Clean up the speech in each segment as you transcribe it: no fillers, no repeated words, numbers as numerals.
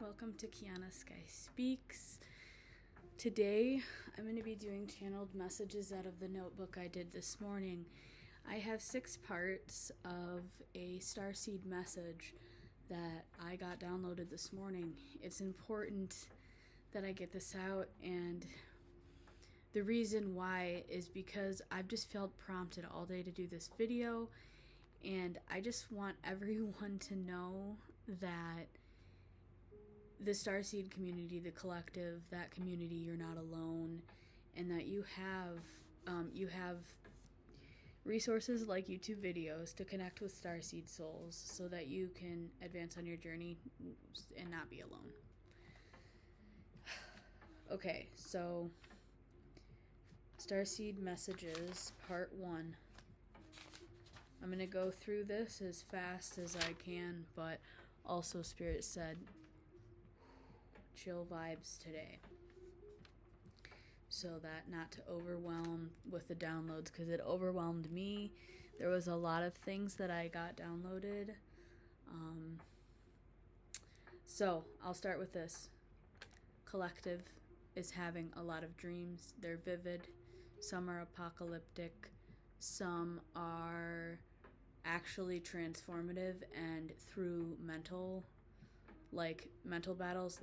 welcome to Keana Sky Speaks. Today I'm going to be doing channeled messages out of the notebook I did this morning. I have 6 parts of a Starseed message that I got downloaded this morning. It's important that I get this out, and the reason why is because I've just felt prompted all day to do this video, and I just want everyone to know that the Starseed community, the collective, that community, you're not alone, and that you have resources like YouTube videos to connect with Starseed souls so that you can advance on your journey and not be alone. Okay, so Starseed messages, part 1. I'm going to go through this as fast as I can, but also Spirit said chill vibes today, so that not to overwhelm with the downloads, because it overwhelmed me. There was a lot of things that I got downloaded. So I'll start with this. Collective is having a lot of dreams. They're vivid. Some are apocalyptic. Some are actually transformative and through mental battles.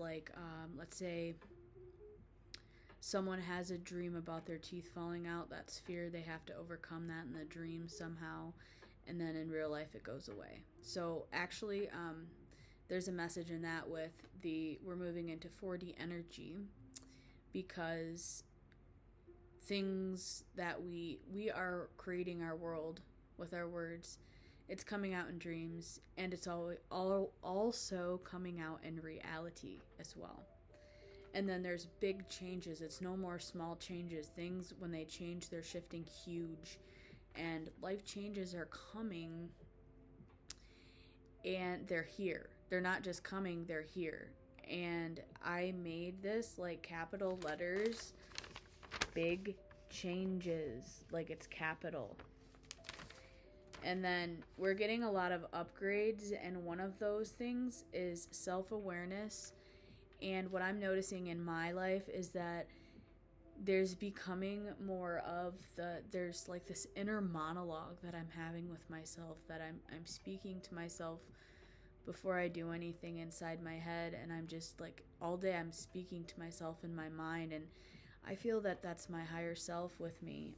Let's say someone has a dream about their teeth falling out. That's fear. They have to overcome that in the dream somehow, and then in real life it goes away. So actually there's a message in that with we're moving into 4D energy, because things that we are creating our world with our words. It's coming out in dreams, and it's also coming out in reality as well. And then there's big changes. It's no more small changes. Things, when they change, they're shifting huge, and life changes are coming, and they're here. They're not just coming, they're here. And I made this like capital letters, big changes, like it's capital. And then we're getting a lot of upgrades, and one of those things is self-awareness. And what I'm noticing in my life is that there's becoming more of there's like this inner monologue that I'm having with myself, that I'm speaking to myself before I do anything inside my head, and I'm just like all day I'm speaking to myself in my mind. And I feel that that's my higher self with me,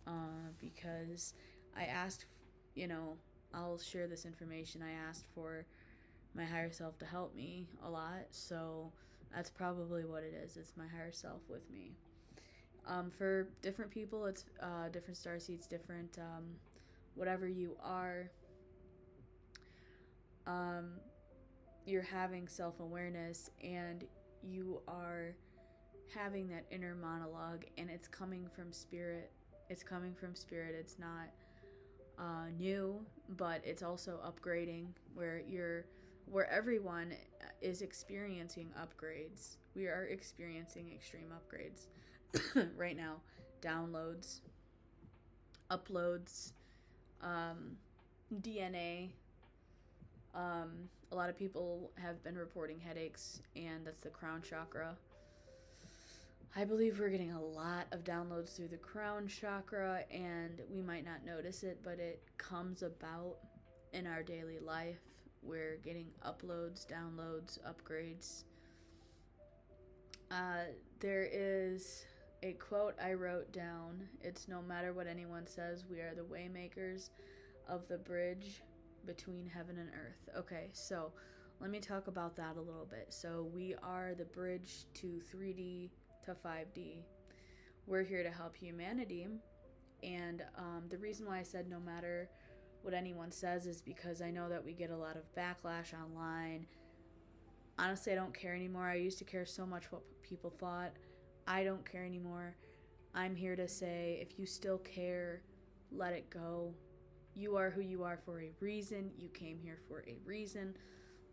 because I asked, I'll share this information. I asked for my higher self to help me a lot, so that's probably what it is. It's my higher self with me. For different people, it's different starseeds, different whatever you are. You're having self-awareness, and you are having that inner monologue, and it's coming from spirit. It's coming from spirit. It's not new, but it's also upgrading, where everyone is experiencing upgrades. We are experiencing extreme upgrades right now. Downloads, uploads, DNA. A lot of people have been reporting headaches, and that's the crown chakra. I believe we're getting a lot of downloads through the crown chakra, and we might not notice it, but it comes about in our daily life. We're getting uploads, downloads, upgrades. There is a quote I wrote down. It's, no matter what anyone says, we are the waymakers of the bridge between heaven and earth. Okay, so let me talk about that a little bit. So we are the bridge to 3D to 5D. We're here to help humanity, and the reason why I said no matter what anyone says is because I know that we get a lot of backlash online. Honestly, I don't care anymore. I used to care so much what people thought. I don't care anymore. I'm here to say, if you still care, let it go. You are who you are for a reason. You came here for a reason.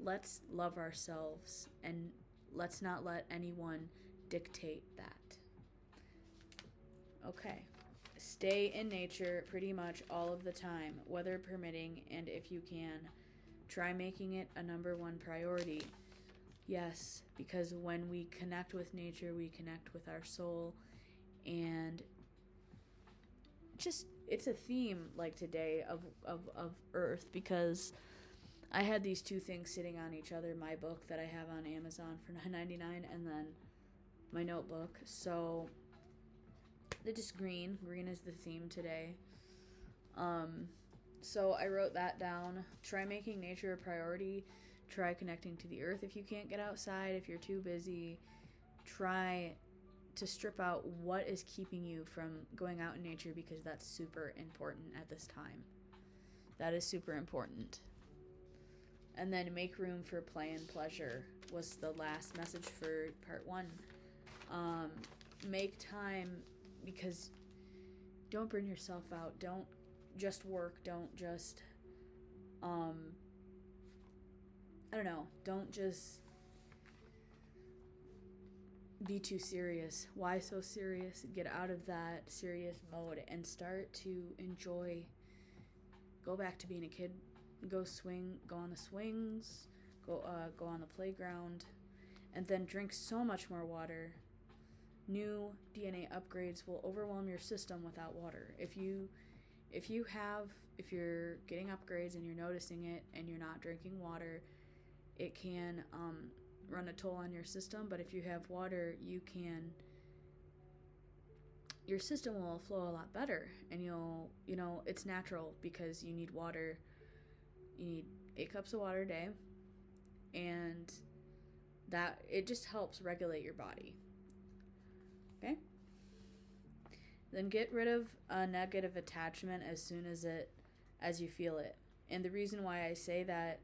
Let's love ourselves, and let's not let anyone dictate that. Okay. Stay in nature pretty much all of the time, weather permitting, and if you can, try making it a number 1 priority. Yes, because when we connect with nature, we connect with our soul. And just, it's a theme like today of Earth, because I had these two things sitting on each other, my book that I have on Amazon for $9.99 and then my notebook. So they're just green. Green is the theme today. So I wrote that down. Try making nature a priority. Try connecting to the earth if you can't get outside, if you're too busy. Try to strip out what is keeping you from going out in nature, because that's super important at this time. That is super important. And then make room for play and pleasure was the last message for part 1. Make time, because don't burn yourself out. Don't just work. Don't just, I don't know. Don't just be too serious. Why so serious? Get out of that serious mode and start to enjoy. Go back to being a kid. Go swing. Go on the swings. Go on the playground, and then drink so much more water. New DNA upgrades will overwhelm your system without water. If you're getting upgrades and you're noticing it and you're not drinking water, it can run a toll on your system. But if you have water, your system will flow a lot better, and it's natural, because you need water. You need 8 cups of water a day, and that it just helps regulate your body. Okay? Then get rid of a negative attachment as soon as you feel it. And the reason why I say that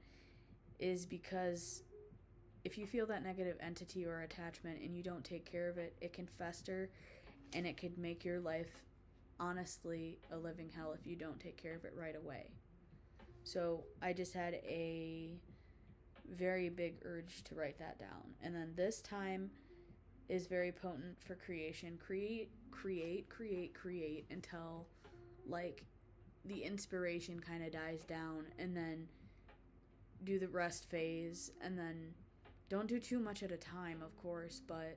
is because if you feel that negative entity or attachment and you don't take care of it, it can fester, and it could make your life honestly a living hell if you don't take care of it right away. So I just had a very big urge to write that down. And then this time is very potent for creation. Create until like the inspiration kind of dies down, and then do the rest phase, and then don't do too much at a time, of course, but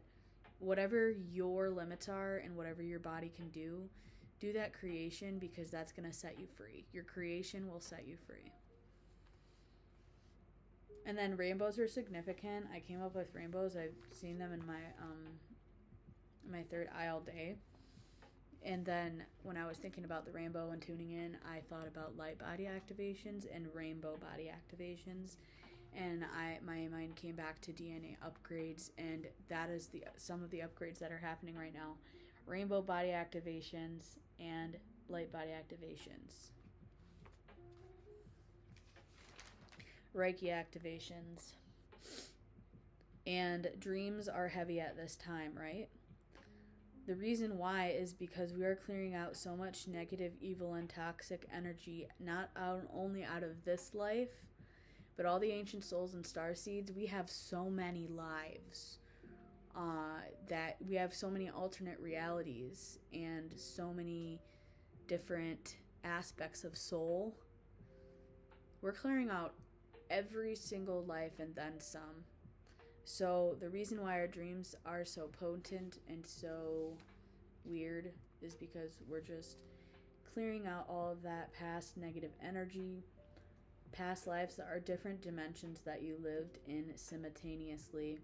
whatever your limits are and whatever your body can do that creation, because that's going to set you free. Your creation will set you free. And then rainbows are significant. I came up with rainbows. I've seen them in my third eye all day. And then when I was thinking about the rainbow and tuning in, I thought about light body activations and rainbow body activations. And my mind came back to DNA upgrades, and that is some of the upgrades that are happening right now. Rainbow body activations and light body activations. Reiki activations. And dreams are heavy at this time, right? The reason why is because we are clearing out so much negative, evil, and toxic energy, not only out of this life, but all the ancient souls and starseeds. We have so many lives, that we have so many alternate realities and so many different aspects of soul. We're clearing out every single life and then some. So the reason why our dreams are so potent and so weird is because we're just clearing out all of that past negative energy, past lives that are different dimensions that you lived in simultaneously.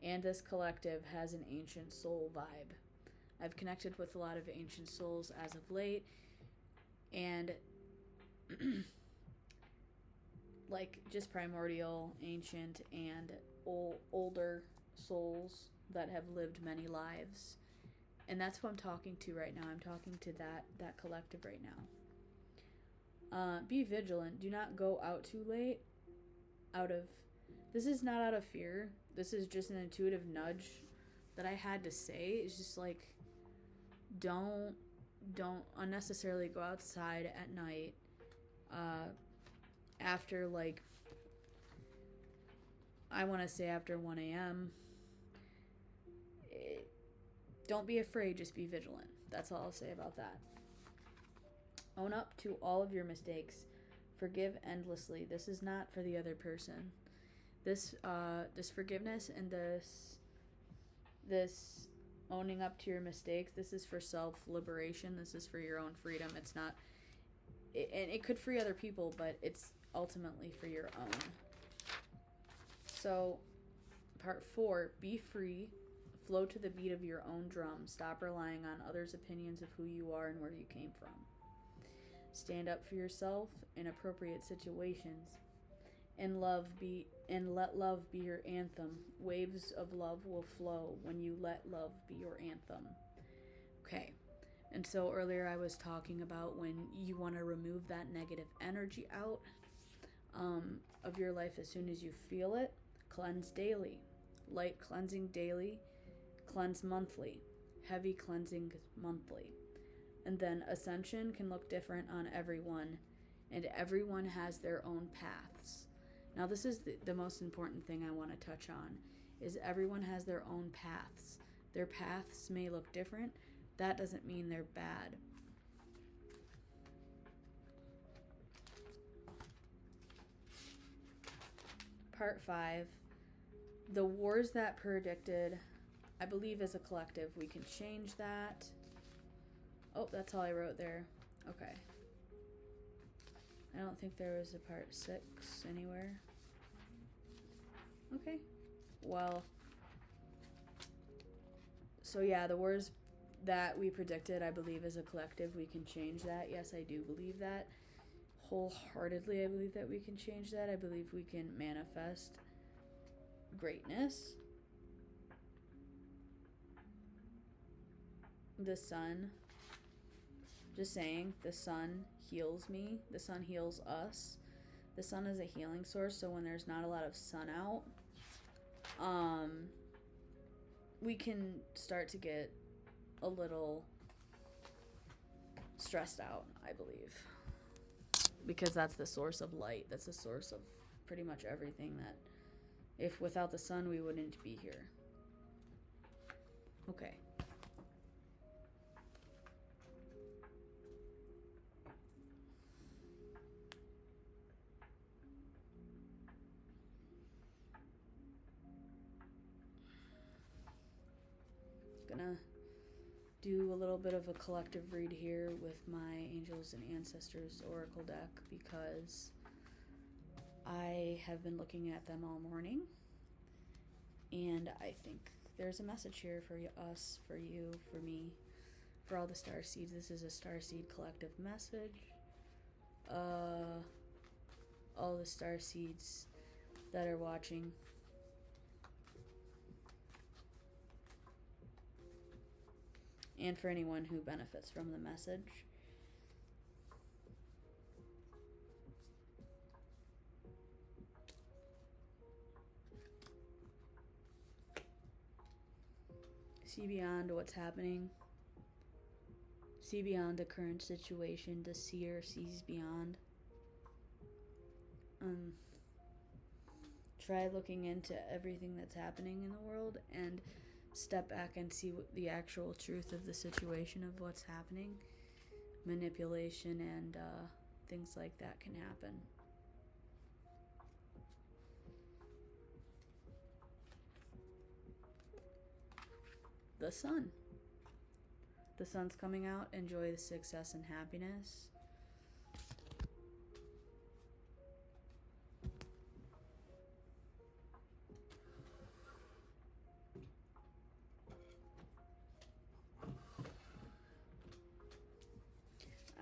And this collective has an ancient soul vibe. I've connected with a lot of ancient souls as of late, and like just primordial, ancient, and older souls that have lived many lives. And that's who I'm talking to right now. I'm talking to that collective right now. Be vigilant. Do not go out too late. This is not out of fear. This is just an intuitive nudge that I had to say. It's just like, don't unnecessarily go outside at night after, like, I want to say after 1 a.m. Don't be afraid, just be vigilant. That's all I'll say about that. Own up to all of your mistakes. Forgive endlessly. This is not for the other person. This forgiveness and this owning up to your mistakes, this is for self-liberation. This is for your own freedom. It's not, and it could free other people, but it's ultimately for your own. So, part 4, be free, flow to the beat of your own drum. Stop relying on others' opinions of who you are and where you came from. Stand up for yourself in appropriate situations. And let love be your anthem. Waves of love will flow when you let love be your anthem. Okay. And so earlier I was talking about when you want to remove that negative energy out of your life as soon as you feel it. Cleanse daily. Light cleansing daily. Cleanse monthly. Heavy cleansing monthly. And then ascension can look different on everyone, and everyone has their own paths. Now this is the most important thing I want to touch on, is everyone has their own paths. Their paths may look different. That doesn't mean they're bad. Part 5, the wars that predicted, I believe as a collective we can change that. Oh, that's all I wrote there. Okay. I don't think there was a part 6 anywhere. Okay. Well, so yeah, the wars that we predicted, I believe as a collective, we can change that. Yes, I do believe that. Wholeheartedly, I believe that we can change that. I believe we can manifest greatness. The sun. Just saying, the sun heals me. The sun heals us. The sun is a healing source, so when there's not a lot of sun out, we can start to get a little stressed out, I believe. Because that's the source of light. That's the source of pretty much everything that, if without the sun, we wouldn't be here. Okay. Gonna do a little bit of a collective read here with my Angels and Ancestors Oracle deck because I have been looking at them all morning, and I think there's a message here for us, for you, for me, for all the Starseeds. This is a Starseed collective message. All the Starseeds that are watching. And for anyone who benefits from the message. See beyond what's happening. See beyond the current situation. The seer sees beyond. Try looking into everything that's happening in the world and step back and see what the actual truth of the situation of what's happening. Manipulation and things like that can happen. The sun. The sun's coming out. Enjoy the success and happiness.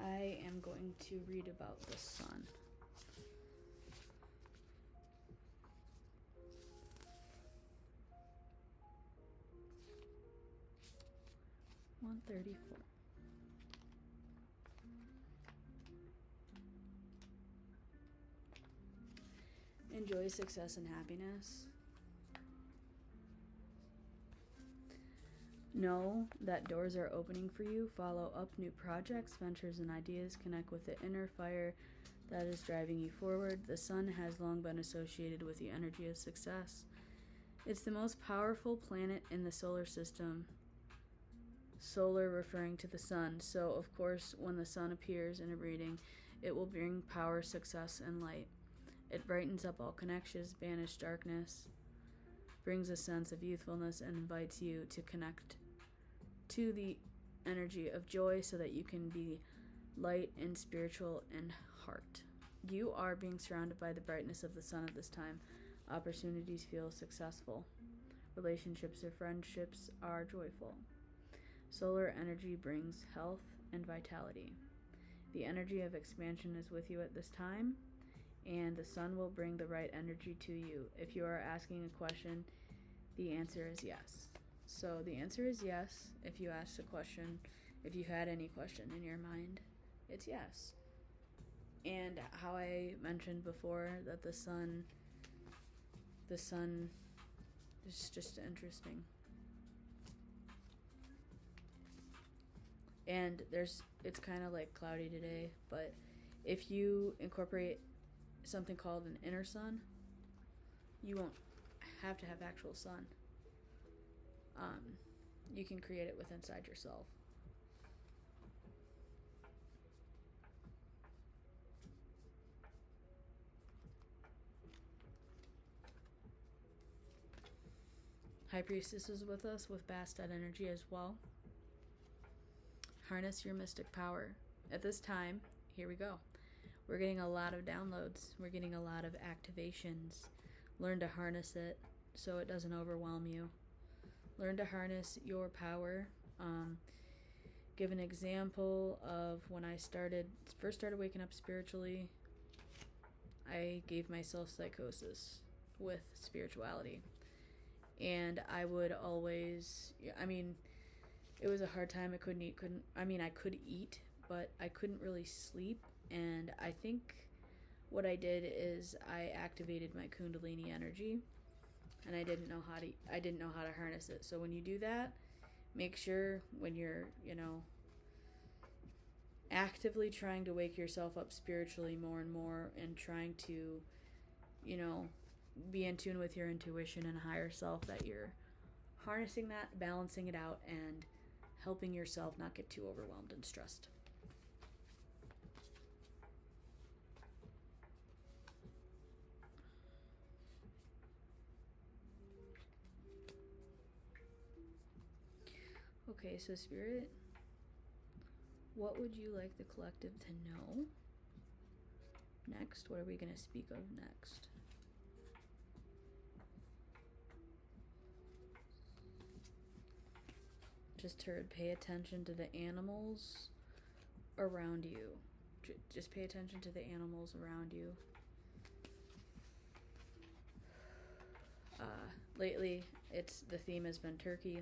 I am going to read about the sun. $134. Enjoy success and happiness. Know that doors are opening for you. Follow up new projects, ventures, and ideas. Connect with the inner fire that is driving you forward. The sun has long been associated with the energy of success. It's the most powerful planet in the solar system. Solar referring to the sun. So, of course, when the sun appears in a reading, it will bring power, success, and light. It brightens up all connections, banishes darkness, brings a sense of youthfulness, and invites you to connect to the energy of joy so that you can be light and spiritual and heart. You are being surrounded by the brightness of the sun at this time. Opportunities feel successful. Relationships or friendships are joyful. Solar energy brings health and vitality. The energy of expansion is with you at this time, and the sun will bring the right energy to you. If you are asking a question, the answer is yes. So the answer is yes. If you asked a question, if you had any question in your mind, it's yes. And how I mentioned before that the sun is just interesting. And it's kind of like cloudy today, but if you incorporate something called an inner sun, you won't have to have actual sun. You can create it with inside yourself. High Priestess is with us with Bastet energy as well. Harness your mystic power. At this time, here we go. We're getting a lot of downloads. We're getting a lot of activations. Learn to harness it so it doesn't overwhelm you. Learn to harness your power. Give an example of when I first started waking up spiritually. I gave myself psychosis with spirituality. And I would always, it was a hard time. I couldn't eat, I could eat, but I couldn't really sleep. And I think what I did is I activated my Kundalini energy, and I didn't know how to harness it. So when you do that, make sure when you're, actively trying to wake yourself up spiritually more and more, and trying to, be in tune with your intuition and higher self, that you're harnessing that, balancing it out, and helping yourself not get too overwhelmed and stressed. Okay, so Spirit, what would you like the collective to know next? What are we going to speak of next? Just heard, pay attention to the animals around you. Just pay attention to the animals around you. Lately, the theme has been turkey.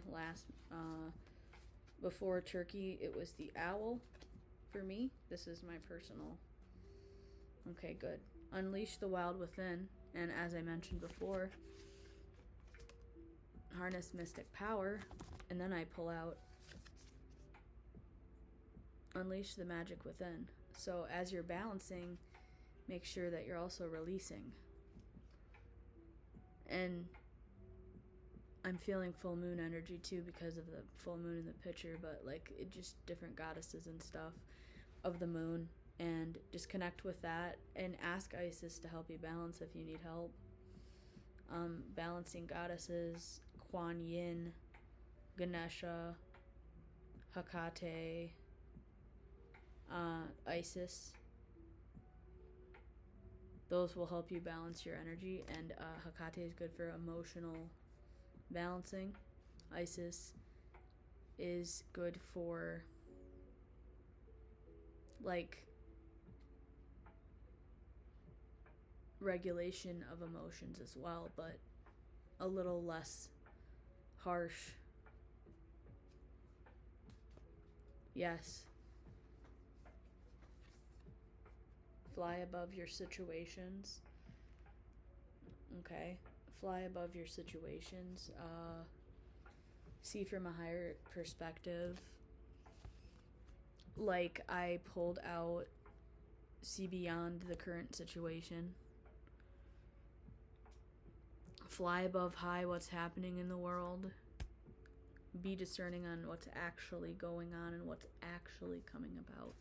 Before turkey, it was the owl for me. This is my personal. Okay, good. Unleash the wild within, and as I mentioned before, harness mystic power, and then I pull out unleash the magic within. So as you're balancing, make sure that you're also releasing. And I'm feeling full moon energy too because of the full moon in the picture, but it just different goddesses and stuff of the moon, and just connect with that and ask Isis to help you balance if you need help. Balancing goddesses, Kuan Yin, Ganesha, Hecate, Isis. Those will help you balance your energy, and Hecate is good for emotional balancing. Isis is good for regulation of emotions as well, but a little less harsh. Yes. Fly above your situations. Okay. Fly above your situations. See from a higher perspective. I pulled out, see beyond the current situation. Fly above high what's happening in the world. Be discerning on what's actually going on and what's actually coming about.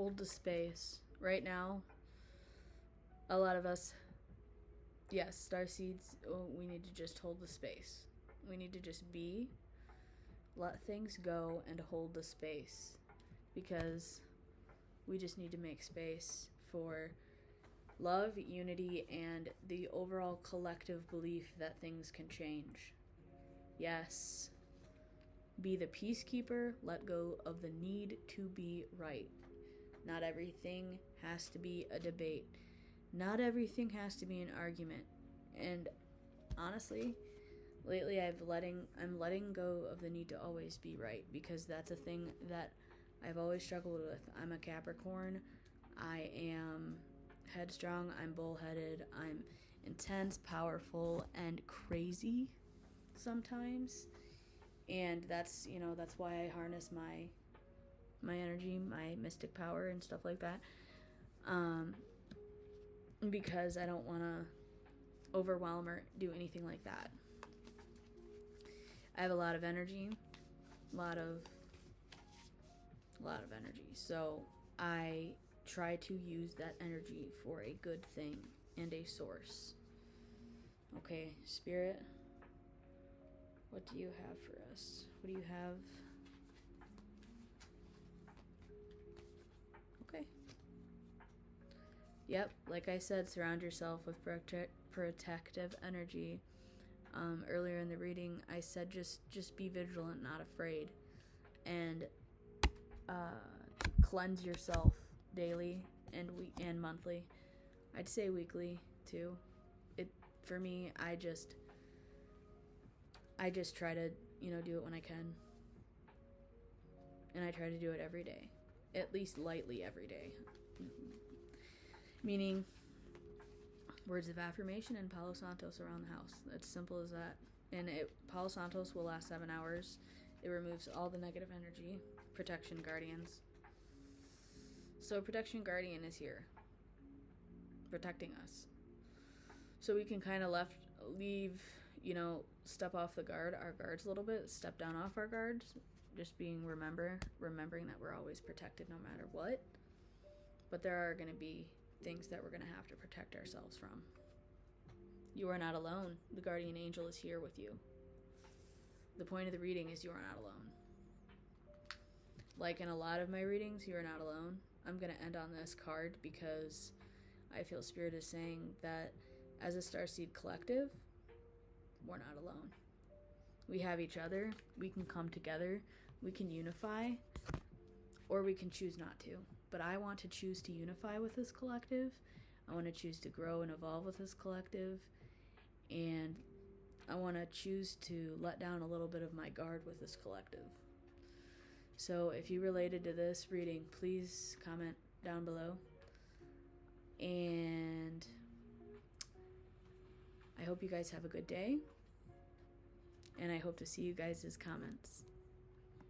hold the space. Right now, a lot of us, yes, Starseeds, we need to just hold the space. We need to just be, let things go, and hold the space. Because we just need to make space for love, unity, and the overall collective belief that things can change. Yes. Be the peacekeeper, let go of the need to be right. Not everything has to be a debate. Not everything has to be an argument. And honestly, lately I'm letting go of the need to always be right, because that's a thing that I've always struggled with. I'm a Capricorn. I am headstrong. I'm bullheaded. I'm intense, powerful, and crazy sometimes. And that's why I harness my energy, my mystic power, and stuff like that. Because I don't want to overwhelm or do anything like that. I have a lot of energy, a lot of energy. So I try to use that energy for a good thing and a source. Okay, Spirit, what do you have for us? What do you have? Okay. Yep, like I said, surround yourself with protective energy. Earlier in the reading, I said just be vigilant, not afraid, and cleanse yourself daily and monthly. I'd say weekly too. For me, I just try to do it when I can, and I try to do it every day, at least lightly every day. Meaning, words of affirmation and Palo Santos around the house. It's simple as that. And Palo Santos will last 7 hours. It removes all the negative energy. Protection Guardians. So Protection Guardian is here, protecting us. So we can kind of leave, step off our guards a little bit, step down off our guards, just remembering that we're always protected no matter what. But there are going to be things that we're going to have to protect ourselves from. You are not alone. The guardian angel is here with you. The point of the reading is you are not alone. Like in a lot of my readings, you are not alone. I'm going to end on this card because I feel Spirit is saying that as a Starseed collective, we're not alone. We have each other. We can come together. We can unify, or we can choose not to. But I want to choose to unify with this collective. I want to choose to grow and evolve with this collective. And I want to choose to let down a little bit of my guard with this collective. So if you related to this reading, please comment down below. And I hope you guys have a good day. And I hope to see you guys' comments.